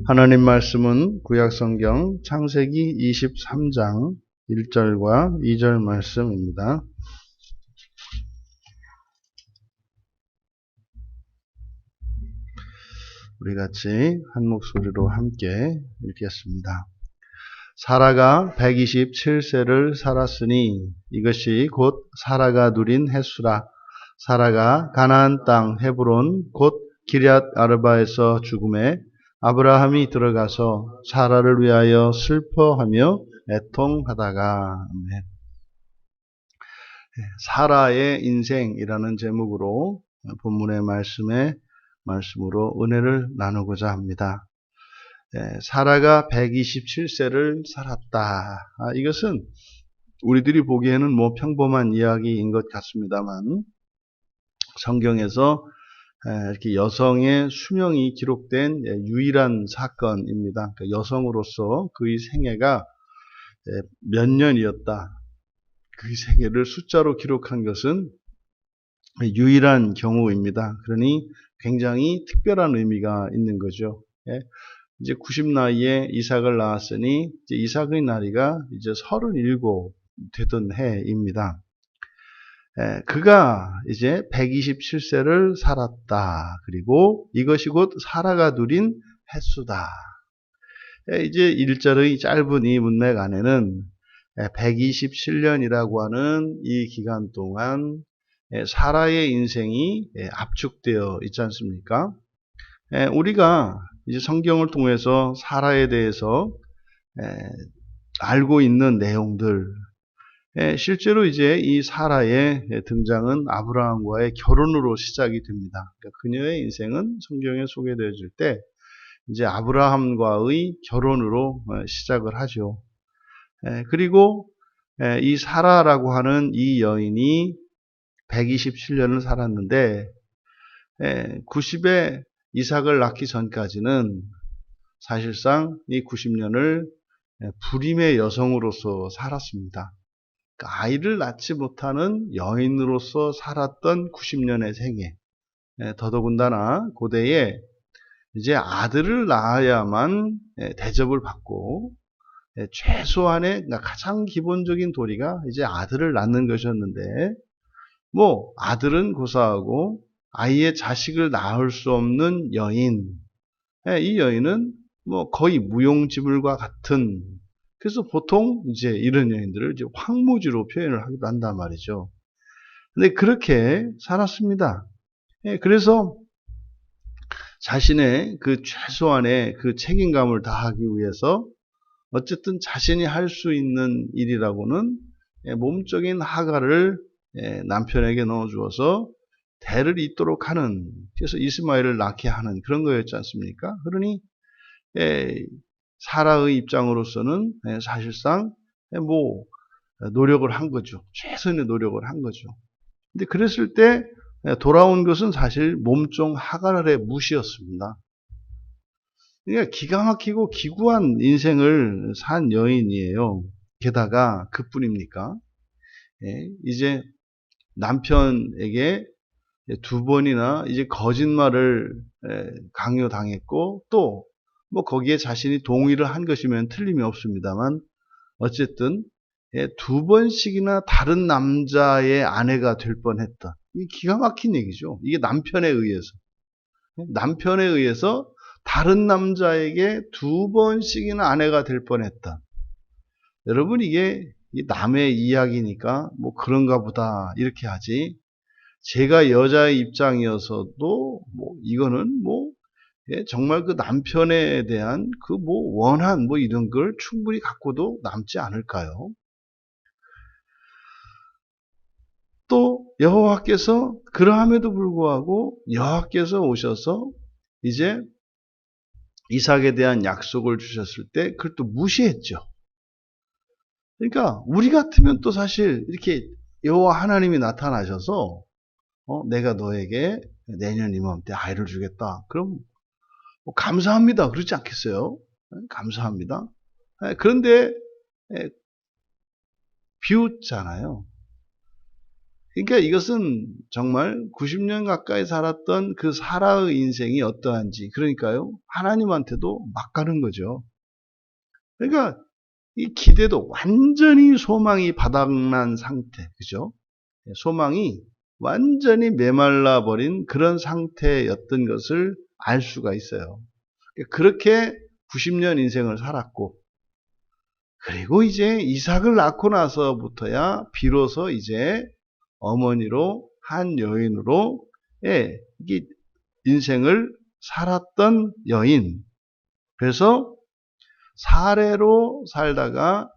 하나님 말씀은 구약성경 창세기 23장 1절과 2절 말씀입니다. 우리 같이 한 목소리로 함께 읽겠습니다. 사라가 127세를 살았으니 이것이 곧 사라가 누린 횟수라. 사라가 가나안 땅 헤브론 곧 기럇 아르바에서 죽음에 아브라함이 들어가서 사라를 위하여 슬퍼하며 애통하다가. 사라의 인생이라는 제목으로 본문의 말씀으로 은혜를 나누고자 합니다. 사라가 127세를 살았다. 이것은 우리들이 보기에는 평범한 이야기인 것 같습니다만 성경에서 이렇게 여성의 수명이 기록된 유일한 사건입니다. 그러니까 여성으로서 그의 생애가 몇 년이었다. 그의 생애를 숫자로 기록한 것은 유일한 경우입니다. 그러니 굉장히 특별한 의미가 있는 거죠. 이제 90나이에 이삭을 낳았으니 이제 이삭의 나이가 이제 37 되던 해입니다. 그가 이제 127세를 살았다. 그리고 이것이 곧 사라가 누린 횟수다. 이제 1절의 짧은 이 문맥 안에는 127년이라고 하는 이 기간 동안 사라의 인생이 압축되어 있지 않습니까? 우리가 이제 성경을 통해서 사라에 대해서 알고 있는 내용들, 실제로 이제 이 사라의 등장은 아브라함과의 결혼으로 시작이 됩니다. 그러니까 그녀의 인생은 성경에 소개되어질 때 이제 아브라함과의 결혼으로 시작을 하죠. 그리고 이 사라라고 하는 이 여인이 127년을 살았는데 90에 이삭을 낳기 전까지는 사실상 이 90년을 불임의 여성으로서 살았습니다. 그러니까 아이를 낳지 못하는 여인으로서 살았던 90년의 생애. 더더군다나 고대에 이제 아들을 낳아야만 대접을 받고 최소한의 가장 기본적인 도리가 이제 아들을 낳는 것이었는데 아들은 고사하고 아이의 자식을 낳을 수 없는 여인, 이 여인은 거의 무용지물과 같은, 그래서 보통 이제 이런 여인들을 이제 황무지로 표현을 하기도 한단 말이죠. 근데 그렇게 살았습니다. 그래서 자신의 그 최소한의 그 책임감을 다하기 위해서 어쨌든 자신이 할 수 있는 일이라고는 몸적인 하가를 남편에게 넣어주어서 대를 잇도록 하는, 그래서 이스마엘을 낳게 하는 그런 거였지 않습니까? 그러니 사라의 입장으로서는 사실상 노력을 한 거죠. 최선의 노력을 한 거죠. 근데 그랬을 때 돌아온 것은 사실 몸종 하갈의 무시였습니다. 그러니까 기가 막히고 기구한 인생을 산 여인이에요. 게다가 그뿐입니까? 이제 남편에게 2번이나 이제 거짓말을 강요당했고 또 거기에 자신이 동의를 한 것이면 틀림이 없습니다만 어쨌든 2번씩이나 다른 남자의 아내가 될 뻔했다. 이게 기가 막힌 얘기죠. 이게 남편에 의해서 다른 남자에게 2번씩이나 아내가 될 뻔했다. 여러분 이게 남의 이야기니까 그런가 보다 이렇게 하지, 제가 여자의 입장이어서도 이거는 정말 그 남편에 대한 그 원한 이런 걸 충분히 갖고도 남지 않을까요? 또 여호와께서 그러함에도 불구하고 여호와께서 오셔서 이제 이삭에 대한 약속을 주셨을 때 그걸 또 무시했죠. 그러니까 우리 같으면 또 사실 이렇게 여호와 하나님이 나타나셔서 내가 너에게 내년 이맘때 아이를 주겠다. 그럼 감사합니다. 그렇지 않겠어요? 감사합니다. 그런데 비웃잖아요. 그러니까 이것은 정말 90년 가까이 살았던 그 사라의 인생이 어떠한지, 그러니까요, 하나님한테도 막 가는 거죠. 그러니까 이 기대도 완전히 소망이 바닥난 상태, 그죠? 소망이 완전히 메말라 버린 그런 상태였던 것을 알 수가 있어요. 그렇게 90년 인생을 살았고, 그리고 이제 이삭을 낳고 나서부터야 비로소 이제 어머니로 한 여인으로, 예, 이게 인생을 살았던 여인. 그래서 사례로 살다가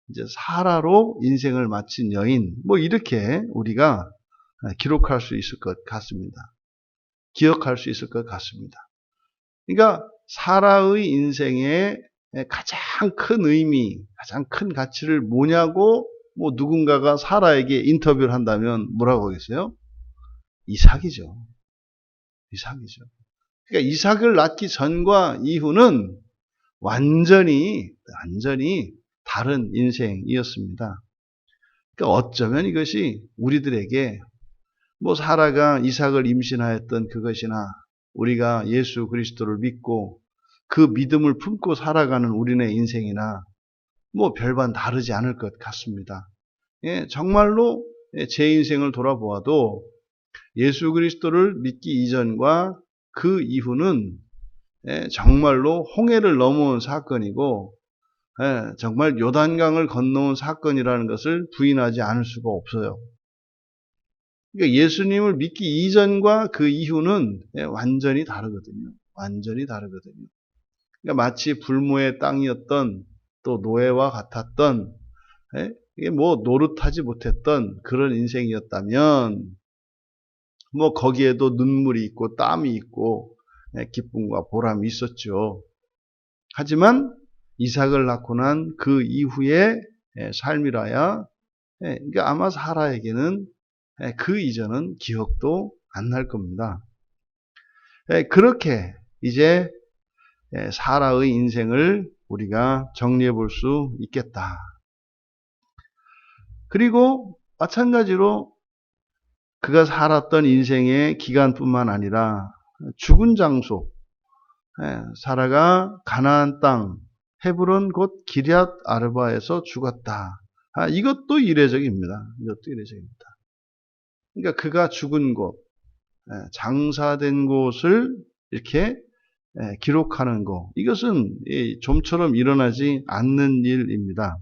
이제 사라로 인생을 마친 여인. 뭐 이렇게 우리가 기록할 수 있을 것 같습니다. 기억할 수 있을 것 같습니다. 그러니까 사라의 인생의 가장 큰 의미, 가장 큰 가치를 뭐냐고 뭐 누군가가 사라에게 인터뷰를 한다면 뭐라고 하겠어요? 이삭이죠. 이삭이죠. 그러니까 이삭을 낳기 전과 이후는 완전히 다른 인생이었습니다. 그러니까 어쩌면 이것이 우리들에게 뭐 사라가 이삭을 임신하였던 그것이나 우리가 예수 그리스도를 믿고 그 믿음을 품고 살아가는 우리네 인생이나 뭐 별반 다르지 않을 것 같습니다. 예, 정말로 제 인생을 돌아보아도 예수 그리스도를 믿기 이전과 그 이후는 정말로 홍해를 넘어온 사건이고, 정말 요단강을 건너온 사건이라는 것을 부인하지 않을 수가 없어요. 그러니까 예수님을 믿기 이전과 그 이후는 완전히 다르거든요. 완전히 다르거든요. 그러니까 마치 불모의 땅이었던, 또 노예와 같았던, 이게 뭐 노릇하지 못했던 그런 인생이었다면, 뭐 거기에도 눈물이 있고 땀이 있고 기쁨과 보람이 있었죠. 하지만 이삭을 낳고 난 그 이후의 삶이라야, 그러니까 아마 사라에게는 그 이전은 기억도 안 날 겁니다. 그렇게 이제 사라의 인생을 우리가 정리해 볼 수 있겠다. 그리고 마찬가지로 그가 살았던 인생의 기간뿐만 아니라 죽은 장소, 사라가 가나안 땅 헤브론 곧 기럇 아르바에서 죽었다. 이것도 이례적입니다. 이것도 이례적입니다. 그러니까 그가 죽은 곳, 장사된 곳을 이렇게 기록하는 것, 이것은 좀처럼 일어나지 않는 일입니다.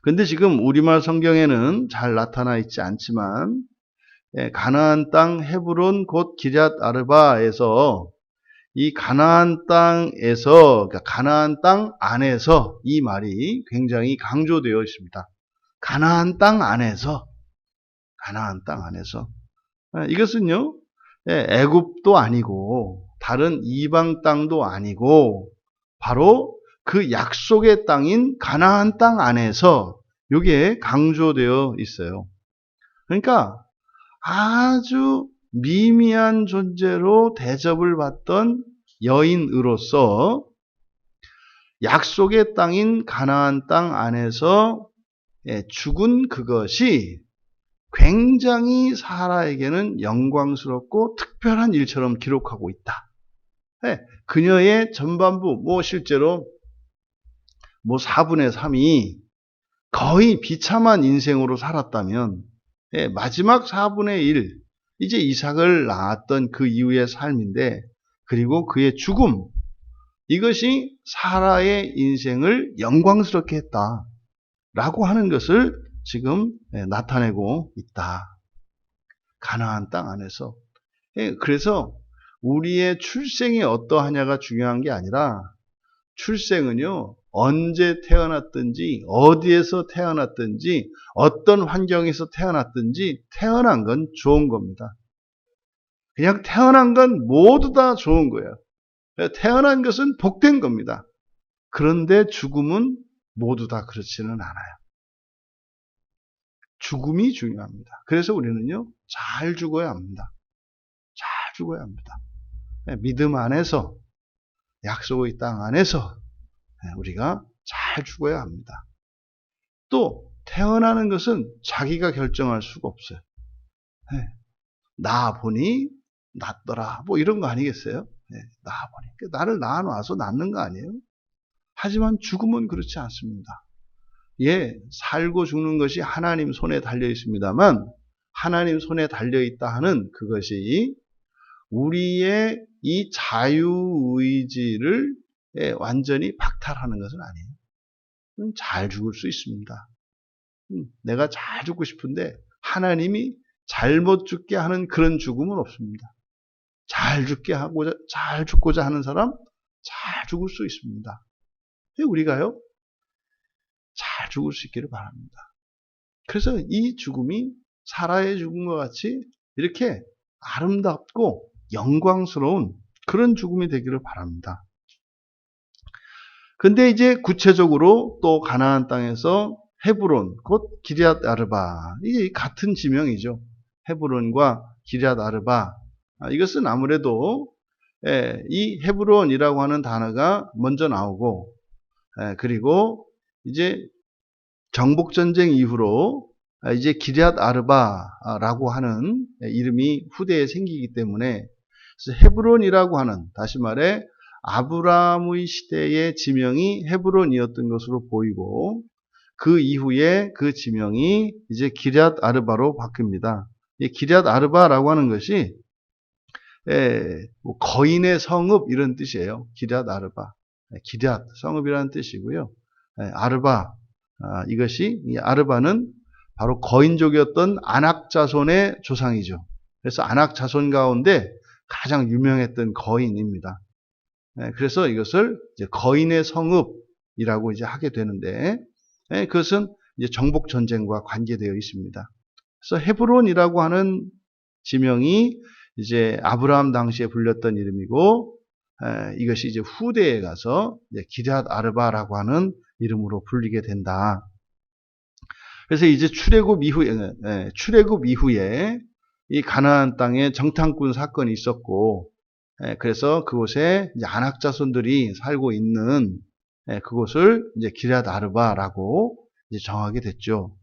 근데 지금 우리말 성경에는 잘 나타나 있지 않지만 가나안 땅 헤브론 곧 기럇 아르바에서 이 가나안 땅에서, 그러니까 가나안 땅 안에서, 이 말이 굉장히 강조되어 있습니다. 가나안 땅 안에서, 가나안 땅 안에서. 이것은요, 애굽도 아니고 다른 이방 땅도 아니고 바로 그 약속의 땅인 가나안 땅 안에서 이게 강조되어 있어요. 그러니까 아주 미미한 존재로 대접을 받던 여인으로서 약속의 땅인 가나안 땅 안에서 죽은 그것이 굉장히 사라에게는 영광스럽고 특별한 일처럼 기록하고 있다. 그녀의 전반부, 뭐 실제로 뭐 4분의 3이 거의 비참한 인생으로 살았다면 마지막 4분의 1, 이제 이삭을 낳았던 그 이후의 삶인데, 그리고 그의 죽음, 이것이 사라의 인생을 영광스럽게 했다라고 하는 것을 지금 나타내고 있다. 가나안 땅 안에서. 그래서 우리의 출생이 어떠하냐가 중요한 게 아니라, 출생은요, 언제 태어났든지, 어디에서 태어났든지, 어떤 환경에서 태어났든지, 태어난 건 좋은 겁니다. 그냥 태어난 건 모두 다 좋은 거예요. 태어난 것은 복된 겁니다. 그런데 죽음은 모두 다 그렇지는 않아요. 죽음이 중요합니다. 그래서 우리는요, 잘 죽어야 합니다. 잘 죽어야 합니다. 믿음 안에서, 약속의 땅 안에서 우리가 잘 죽어야 합니다. 또 태어나는 것은 자기가 결정할 수가 없어요. 예. 낳아 보니 낫더라. 뭐 이런 거 아니겠어요? 예. 낳아 보니 나를 낳아놔서 낳는 거 아니에요? 하지만 죽음은 그렇지 않습니다. 예, 살고 죽는 것이 하나님 손에 달려 있습니다만 하나님 손에 달려 있다 하는 그것이 우리의 이 자유의지를 완전히 박탈하는 것은 아니에요. 잘 죽을 수 있습니다. 내가 잘 죽고 싶은데 하나님이 잘못 죽게 하는 그런 죽음은 없습니다. 잘 죽고자 하는 사람 잘 죽을 수 있습니다. 우리가요, 잘 죽을 수 있기를 바랍니다. 그래서 이 죽음이 사라의 죽음과 같이 이렇게 아름답고 영광스러운 그런 죽음이 되기를 바랍니다. 근데 이제 구체적으로 또 가나안 땅에서 헤브론, 곧 기럇 아르바, 이게 같은 지명이죠. 헤브론과 기럇 아르바. 이것은 아무래도 이 헤브론이라고 하는 단어가 먼저 나오고, 그리고 이제 정복전쟁 이후로 이제 기럇 아르바라고 하는 이름이 후대에 생기기 때문에 그래서 헤브론이라고 하는, 다시 말해 아브라함의 시대의 지명이 헤브론이었던 것으로 보이고 그 이후에 그 지명이 이제 기럇 아르바로 바뀝니다. 이 기럇 아르바라고 하는 것이 거인의 성읍 이런 뜻이에요. 기럇 아르바. 기럇 성읍이라는 뜻이고요. 아르바, 이것이 이 아르바는 바로 거인족이었던 아낙 자손의 조상이죠. 그래서 아낙 자손 가운데 가장 유명했던 거인입니다. 그래서 이것을 이제 거인의 성읍이라고 이제 하게 되는데, 그것은 이제 정복 전쟁과 관계되어 있습니다. 그래서 헤브론이라고 하는 지명이 이제 아브라함 당시에 불렸던 이름이고, 이것이 이제 후대에 가서 이제 기럇 아르바라고 하는 이름으로 불리게 된다. 그래서 이제 출애굽 이후에 이 가나안 땅에 정탐꾼 사건이 있었고, 그래서 그곳에 이제 아낙 자손들이 살고 있는 그곳을 이제 기럇 아르바라고 이제 정하게 됐죠.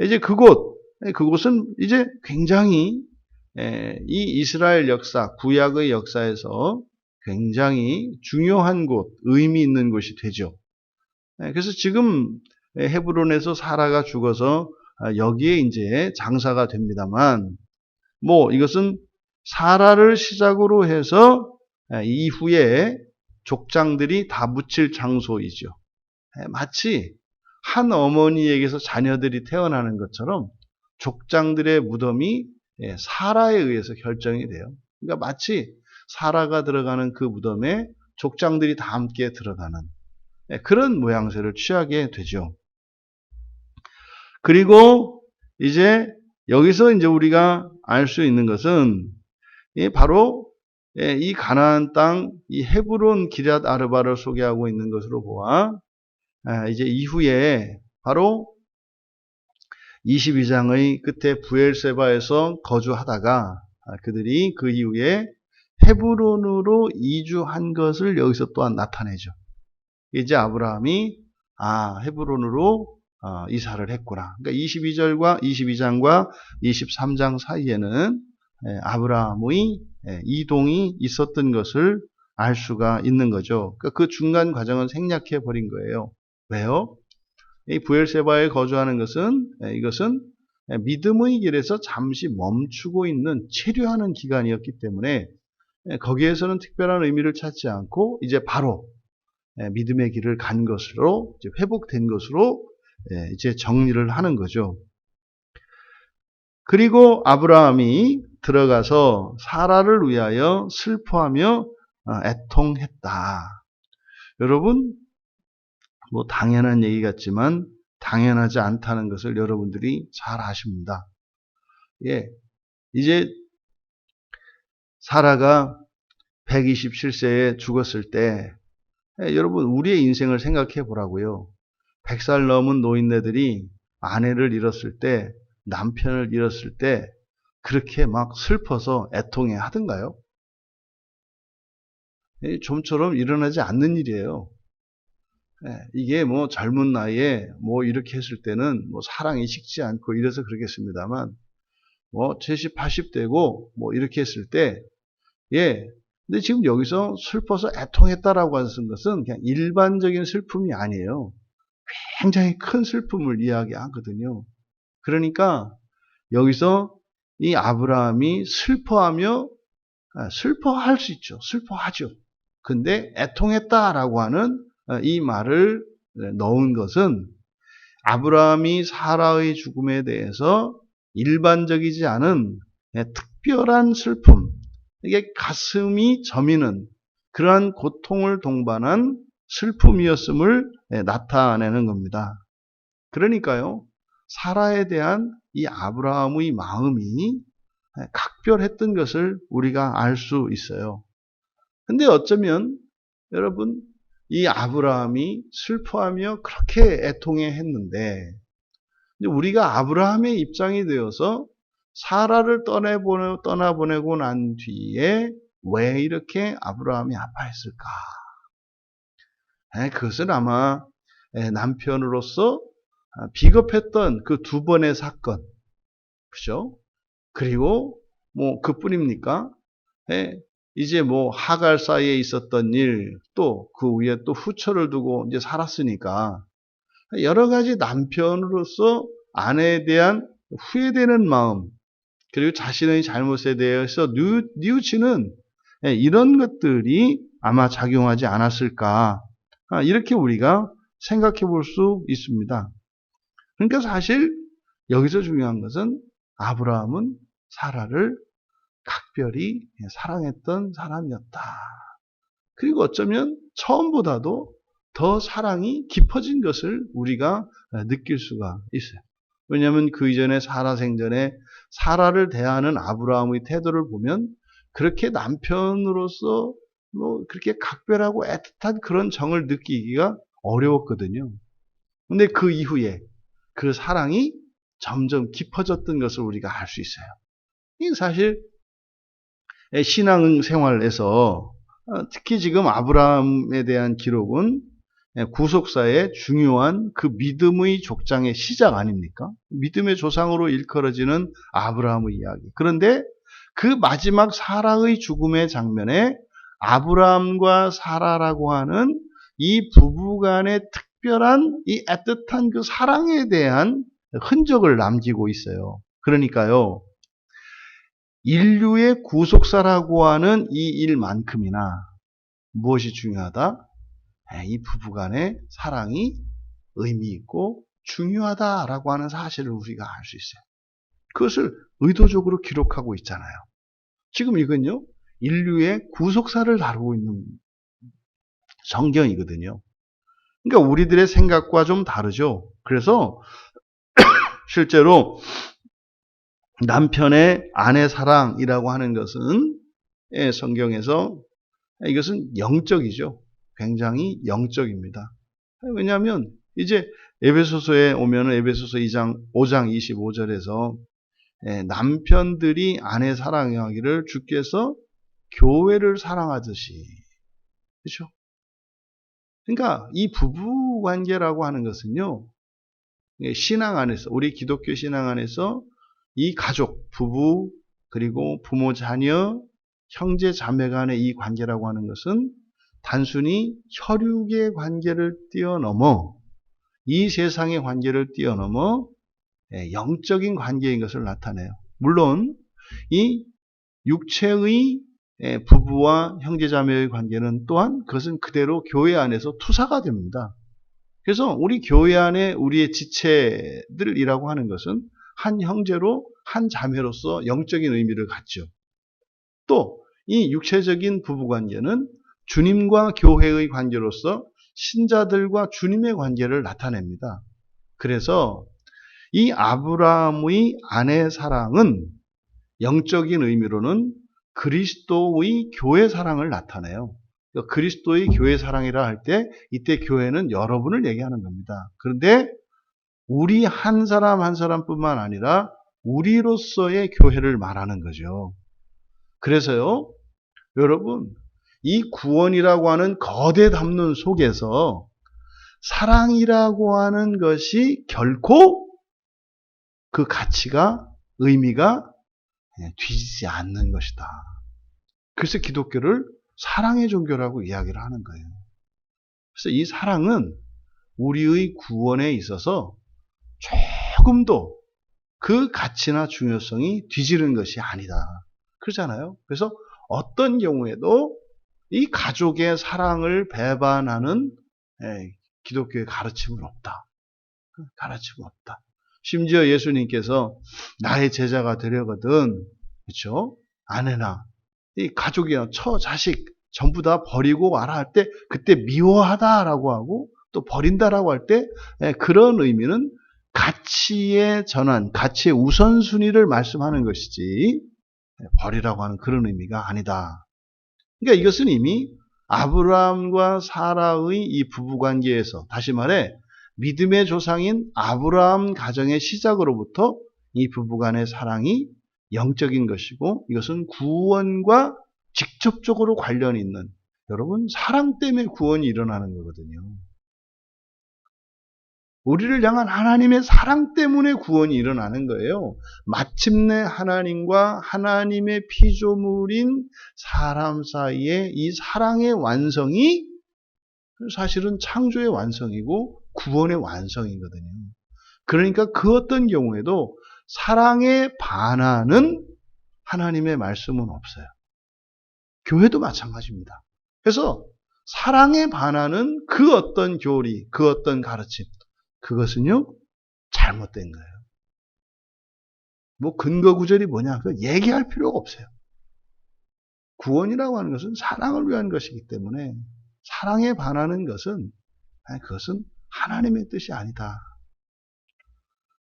이제 그곳은 이제 굉장히 이 이스라엘 역사, 구약의 역사에서 굉장히 중요한 곳, 의미 있는 곳이 되죠. 그래서 지금 헤브론에서 사라가 죽어서 여기에 이제 장사가 됩니다만, 뭐 이것은 사라를 시작으로 해서 이후에 족장들이 다 묻힐 장소이죠. 마치 한 어머니에게서 자녀들이 태어나는 것처럼 족장들의 무덤이 사라에 의해서 결정이 돼요. 그러니까 마치 사라가 들어가는 그 무덤에 족장들이 다 함께 들어가는 그런 모양새를 취하게 되죠. 그리고 이제 여기서 이제 우리가 알 수 있는 것은 바로 이 가나안 땅, 이 헤브론 기럇 아르바를 소개하고 있는 것으로 보아 이제 이후에 바로 22장의 끝에 부엘세바에서 거주하다가 그들이 그 이후에 헤브론으로 이주한 것을 여기서 또한 나타내죠. 이제 아브라함이 헤브론으로 이사를 했구나. 그러니까 22장과 23장 사이에는 아브라함의 이동이 있었던 것을 알 수가 있는 거죠. 그러니까 그 중간 과정은 생략해 버린 거예요. 왜요? 이 부엘세바에 거주하는 것은 이것은 믿음의 길에서 잠시 멈추고 있는 체류하는 기간이었기 때문에 거기에서는 특별한 의미를 찾지 않고 이제 바로 믿음의 길을 간 것으로 이제 회복된 것으로 이제 정리를 하는 거죠. 그리고 아브라함이 들어가서 사라를 위하여 슬퍼하며 애통했다. 여러분, 뭐 당연한 얘기 같지만 당연하지 않다는 것을 여러분들이 잘 아십니다. 이제 사라가 127세에 죽었을 때 여러분 우리의 인생을 생각해 보라고요. 100살 넘은 노인네들이 아내를 잃었을 때, 남편을 잃었을 때 그렇게 막 슬퍼서 애통해 하던가요? 좀처럼 일어나지 않는 일이에요. 이게 뭐 젊은 나이에 뭐 이렇게 했을 때는 뭐 사랑이 식지 않고 이래서 그러겠습니다만, 뭐 70, 80 되고 뭐 이렇게 했을 때, 근데 지금 여기서 슬퍼서 애통했다라고 하는 것은 그냥 일반적인 슬픔이 아니에요. 굉장히 큰 슬픔을 이야기하거든요. 그러니까 여기서 이 아브라함이 슬퍼할 수 있죠. 슬퍼하죠. 근데 애통했다라고 하는 이 말을 넣은 것은 아브라함이 사라의 죽음에 대해서 일반적이지 않은 특별한 슬픔, 이게 가슴이 저미는 그러한 고통을 동반한 슬픔이었음을 나타내는 겁니다. 그러니까요, 사라에 대한 이 아브라함의 마음이 각별했던 것을 우리가 알 수 있어요. 근데 어쩌면 여러분, 이 아브라함이 슬퍼하며 그렇게 애통해 했는데, 우리가 아브라함의 입장이 되어서 사라를 떠나보내고 난 뒤에 왜 이렇게 아브라함이 아파했을까? 그것은 아마 남편으로서 비겁했던 그 두 번의 사건, 그죠? 그리고 뭐 그뿐입니까? 이제 뭐 하갈 사이에 있었던 일, 또 그 위에 또 후처를 두고 이제 살았으니까 여러 가지 남편으로서 아내에 대한 후회되는 마음, 그리고 자신의 잘못에 대해서 뉘우치는 이런 것들이 아마 작용하지 않았을까, 이렇게 우리가 생각해 볼 수 있습니다. 그러니까 사실 여기서 중요한 것은 아브라함은 사라를 각별히 사랑했던 사람이었다. 그리고 어쩌면 처음보다도 더 사랑이 깊어진 것을 우리가 느낄 수가 있어요. 왜냐하면 그 이전에 사라 생전에 사라를 대하는 아브라함의 태도를 보면 그렇게 남편으로서 뭐 그렇게 각별하고 애틋한 그런 정을 느끼기가 어려웠거든요. 근데 그 이후에 그 사랑이 점점 깊어졌던 것을 우리가 알 수 있어요. 이 사실 신앙 생활에서 특히 지금 아브라함에 대한 기록은 구속사의 중요한 그 믿음의 족장의 시작 아닙니까? 믿음의 조상으로 일컬어지는 아브라함의 이야기. 그런데 그 마지막 사라의 죽음의 장면에 아브라함과 사라라고 하는 이 부부간의 특별한 이 애틋한 그 사랑에 대한 흔적을 남기고 있어요. 그러니까요, 인류의 구속사라고 하는 이 일만큼이나 무엇이 중요하다? 이 부부간의 사랑이 의미 있고 중요하다라고 하는 사실을 우리가 알 수 있어요. 그것을 의도적으로 기록하고 있잖아요. 지금 이건요, 인류의 구속사를 다루고 있는 성경이거든요. 그러니까 우리들의 생각과 좀 다르죠. 그래서 실제로 남편의 아내 사랑이라고 하는 것은 성경에서 이것은 영적이죠. 굉장히 영적입니다. 왜냐하면 이제 에베소서에 오면은 에베소서 5장 25절에서 남편들이 아내 사랑하기를 주께서 교회를 사랑하듯이, 그렇죠? 그러니까 이 부부 관계라고 하는 것은요, 신앙 안에서, 우리 기독교 신앙 안에서 이 가족, 부부, 그리고 부모, 자녀, 형제, 자매 간의 이 관계라고 하는 것은 단순히 혈육의 관계를 뛰어넘어, 이 세상의 관계를 뛰어넘어 영적인 관계인 것을 나타내요. 물론 이 육체의 부부와 형제자매의 관계는 또한 그것은 그대로 교회 안에서 투사가 됩니다. 그래서 우리 교회 안에 우리의 지체들이라고 하는 것은 한 형제로 한 자매로서 영적인 의미를 갖죠. 또 이 육체적인 부부관계는 주님과 교회의 관계로서 신자들과 주님의 관계를 나타냅니다. 그래서 이 아브라함의 아내 사랑은 영적인 의미로는 그리스도의 교회 사랑을 나타내요. 그리스도의 교회 사랑이라 할 때 이때 교회는 여러분을 얘기하는 겁니다. 그런데 우리 한 사람 한 사람뿐만 아니라 우리로서의 교회를 말하는 거죠. 그래서요, 여러분, 이 구원이라고 하는 거대 담론 속에서 사랑이라고 하는 것이 결코 그 가치가, 의미가 뒤지지 않는 것이다. 그래서 기독교를 사랑의 종교라고 이야기를 하는 거예요. 그래서 이 사랑은 우리의 구원에 있어서 조금도 그 가치나 중요성이 뒤지는 것이 아니다. 그러잖아요. 그래서 어떤 경우에도 이 가족의 사랑을 배반하는 기독교의 가르침은 없다. 가르침은 없다. 심지어 예수님께서 나의 제자가 되려거든, 그렇죠? 아내나 이 가족이나 처, 자식 전부 다 버리고 와라 할 때 그때 미워하다라고 하고 또 버린다라고 할 때 그런 의미는 가치의 전환, 가치의 우선순위를 말씀하는 것이지 버리라고 하는 그런 의미가 아니다. 그러니까 이것은 이미 아브라함과 사라의 이 부부관계에서, 다시 말해 믿음의 조상인 아브라함 가정의 시작으로부터 이 부부간의 사랑이 영적인 것이고, 이것은 구원과 직접적으로 관련이 있는, 여러분 사랑 때문에 구원이 일어나는 거거든요. 우리를 향한 하나님의 사랑 때문에 구원이 일어나는 거예요. 마침내 하나님과 하나님의 피조물인 사람 사이의 이 사랑의 완성이 사실은 창조의 완성이고 구원의 완성이거든요. 그러니까 그 어떤 경우에도 사랑에 반하는 하나님의 말씀은 없어요. 교회도 마찬가지입니다. 그래서 사랑에 반하는 그 어떤 교리, 그 어떤 가르침, 그것은요, 잘못된 거예요. 뭐 근거 구절이 뭐냐, 그 얘기할 필요가 없어요. 구원이라고 하는 것은 사랑을 위한 것이기 때문에 사랑에 반하는 것은, 그것은 하나님의 뜻이 아니다.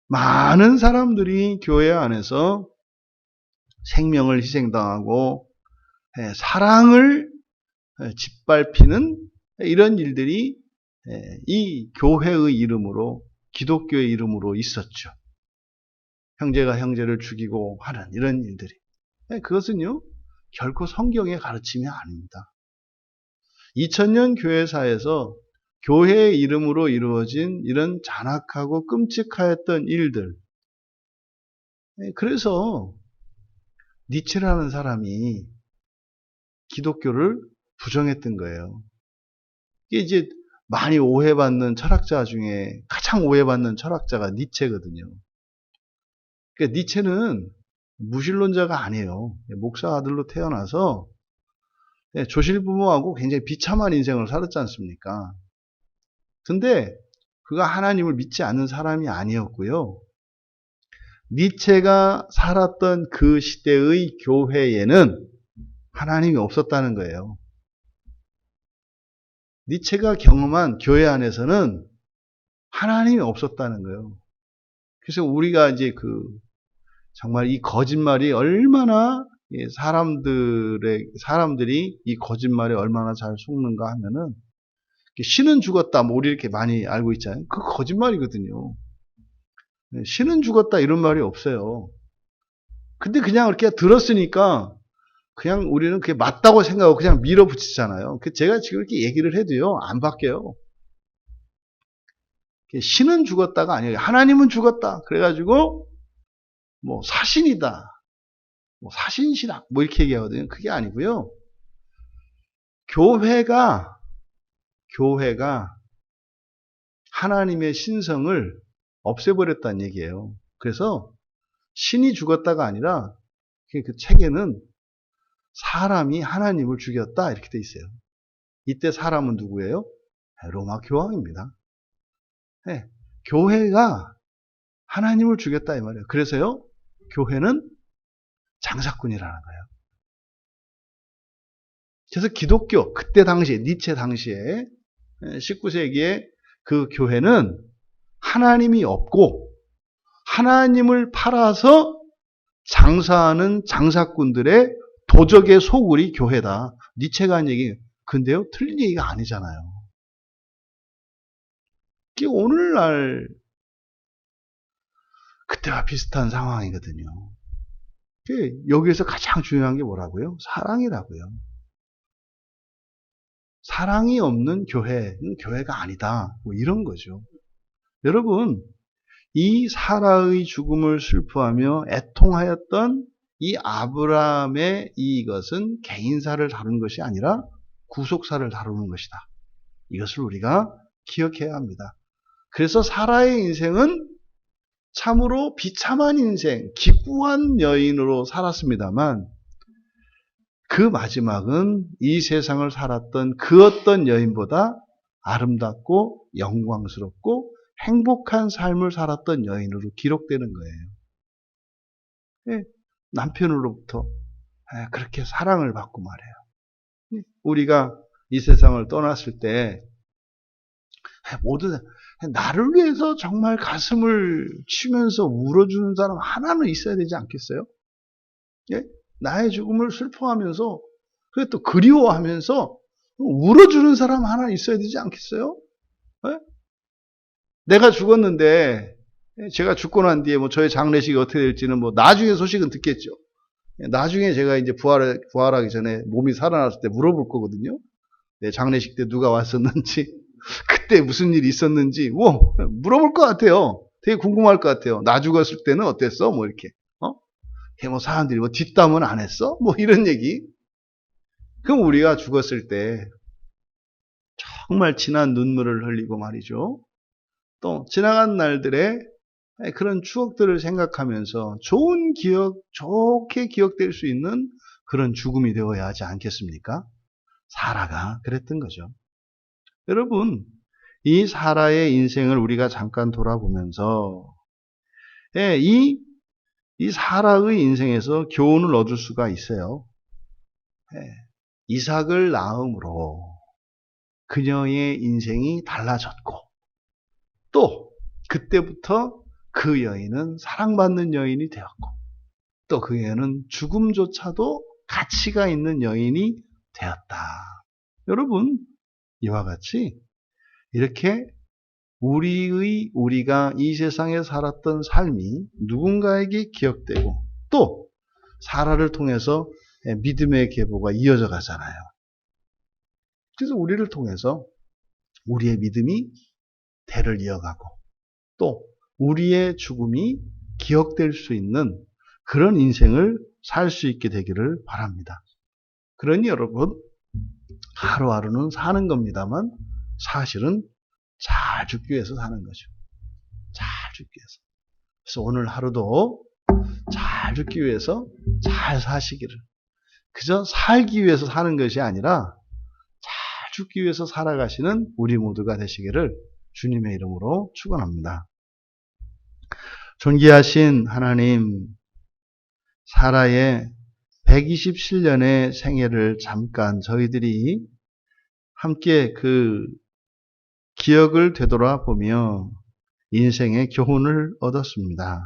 많은 사람들이 교회 안에서 생명을 희생당하고 사랑을 짓밟히는 이런 일들이 이 교회의 이름으로, 기독교의 이름으로 있었죠. 형제가 형제를 죽이고 하는 이런 일들이. 그것은요, 결코 성경의 가르침이 아닙니다. 2000년 교회사에서 교회의 이름으로 이루어진 이런 잔악하고 끔찍하였던 일들. 그래서 니체라는 사람이 기독교를 부정했던 거예요. 이게 이제 많이 오해받는 철학자 중에 가장 오해받는 철학자가 니체거든요. 그러니까 니체는 무신론자가 아니에요. 목사 아들로 태어나서 조실부모하고 굉장히 비참한 인생을 살았지 않습니까? 근데 그가 하나님을 믿지 않는 사람이 아니었고요. 니체가 살았던 그 시대의 교회에는 하나님이 없었다는 거예요. 니체가 경험한 교회 안에서는 하나님이 없었다는 거예요. 그래서 우리가 이제 정말 이 거짓말이 얼마나 사람들이 이 거짓말에 얼마나 잘 속는가 하면은, 신은 죽었다, 뭐 우리 이렇게 많이 알고 있잖아요. 그 거짓말이거든요. 신은 죽었다 이런 말이 없어요. 근데 그냥 이렇게 들었으니까 그냥 우리는 그게 맞다고 생각하고 그냥 밀어붙이잖아요. 제가 지금 이렇게 얘기를 해도요, 안 바뀌어요. 신은 죽었다가 아니에요. 하나님은 죽었다. 그래가지고 뭐 사신이다, 뭐 사신신학, 뭐 이렇게 얘기하거든요. 그게 아니고요. 교회가 하나님의 신성을 없애버렸다는 얘기예요. 그래서 신이 죽었다가 아니라 그 책에는 사람이 하나님을 죽였다 이렇게 돼 있어요. 이때 사람은 누구예요? 로마 교황입니다. 네, 교회가 하나님을 죽였다 이 말이에요. 그래서요, 교회는 장사꾼이라는 거예요. 그래서 기독교, 그때 당시에, 니체 당시에 19세기에 그 교회는 하나님이 없고 하나님을 팔아서 장사하는 장사꾼들의 도적의 소굴이 교회다. 니체가 한 얘기, 근데요, 틀린 얘기가 아니잖아요. 이게 오늘날 그때와 비슷한 상황이거든요. 여기에서 가장 중요한 게 뭐라고요? 사랑이라고요. 사랑이 없는 교회는 교회가 아니다. 뭐 이런 거죠. 여러분, 이 사라의 죽음을 슬퍼하며 애통하였던 이 아브라함의 이것은 개인사를 다루는 것이 아니라 구속사를 다루는 것이다. 이것을 우리가 기억해야 합니다. 그래서 사라의 인생은 참으로 비참한 인생, 기구한 여인으로 살았습니다만 그 마지막은 이 세상을 살았던 그 어떤 여인보다 아름답고 영광스럽고 행복한 삶을 살았던 여인으로 기록되는 거예요. 남편으로부터 그렇게 사랑을 받고 말해요. 우리가 이 세상을 떠났을 때 모두 나를 위해서 정말 가슴을 치면서 울어주는 사람 하나는 있어야 되지 않겠어요? 예? 나의 죽음을 슬퍼하면서 그게 또 그리워하면서 울어주는 사람 하나 있어야 되지 않겠어요? 예? 내가 죽었는데 제가 죽고 난 뒤에 뭐 저의 장례식이 어떻게 될지는 뭐 나중에 소식은 듣겠죠. 나중에 제가 이제 부활하기 전에 몸이 살아났을 때 물어볼 거거든요. 내 장례식 때 누가 왔었는지, 그때 무슨 일이 있었는지, 뭐, 물어볼 것 같아요. 되게 궁금할 것 같아요. 나 죽었을 때는 어땠어? 뭐 이렇게. 뭐 사람들이 뭐 뒷담은 안 했어? 뭐 이런 얘기. 그럼 우리가 죽었을 때 정말 진한 눈물을 흘리고 말이죠. 또 지나간 날들의 그런 추억들을 생각하면서 좋은 기억, 좋게 기억될 수 있는 그런 죽음이 되어야 하지 않겠습니까? 사라가 그랬던 거죠. 여러분, 이 사라의 인생을 우리가 잠깐 돌아보면서 이 사라의 인생에서 교훈을 얻을 수가 있어요. 이삭을 낳음으로 그녀의 인생이 달라졌고 또 그때부터 그 여인은 사랑받는 여인이 되었고 또 그 여인은 죽음조차도 가치가 있는 여인이 되었다. 여러분, 이와 같이 이렇게 우리가 이 세상에 살았던 삶이 누군가에게 기억되고 또 사라를 통해서 믿음의 계보가 이어져 가잖아요. 그래서 우리를 통해서 우리의 믿음이 대를 이어가고 또 우리의 죽음이 기억될 수 있는 그런 인생을 살 수 있게 되기를 바랍니다. 그러니 여러분, 하루하루는 사는 겁니다만 사실은 잘 죽기 위해서 사는 거죠. 잘 죽기 위해서. 그래서 오늘 하루도 잘 죽기 위해서 잘 사시기를. 그저 살기 위해서 사는 것이 아니라 잘 죽기 위해서 살아가시는 우리 모두가 되시기를 주님의 이름으로 축원합니다. 존귀하신 하나님, 사라의 127년의 생애를 잠깐 저희들이 함께 그 기억을 되돌아보며 인생의 교훈을 얻었습니다.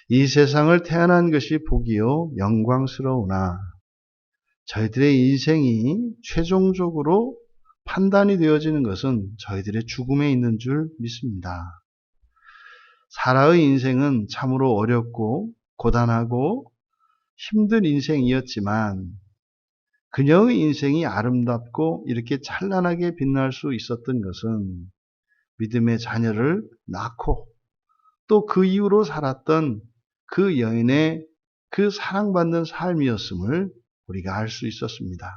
이 세상을 태어난 것이 복이요 영광스러우나 저희들의 인생이 최종적으로 판단이 되어지는 것은 저희들의 죽음에 있는 줄 믿습니다. 사라의 인생은 참으로 어렵고 고단하고 힘든 인생이었지만 그녀의 인생이 아름답고 이렇게 찬란하게 빛날 수 있었던 것은 믿음의 자녀를 낳고 또 그 이후로 살았던 그 여인의 그 사랑받는 삶이었음을 우리가 알 수 있었습니다.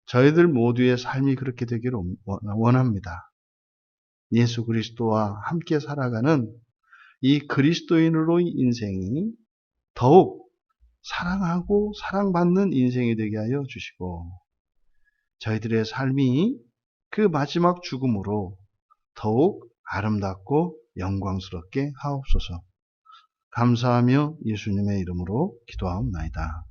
저희들 모두의 삶이 그렇게 되기를 원합니다. 예수 그리스도와 함께 살아가는 이 그리스도인으로의 인생이 더욱 사랑하고 사랑받는 인생이 되게 하여 주시고 저희들의 삶이 그 마지막 죽음으로 더욱 아름답고 영광스럽게 하옵소서. 감사하며 예수님의 이름으로 기도하옵나이다.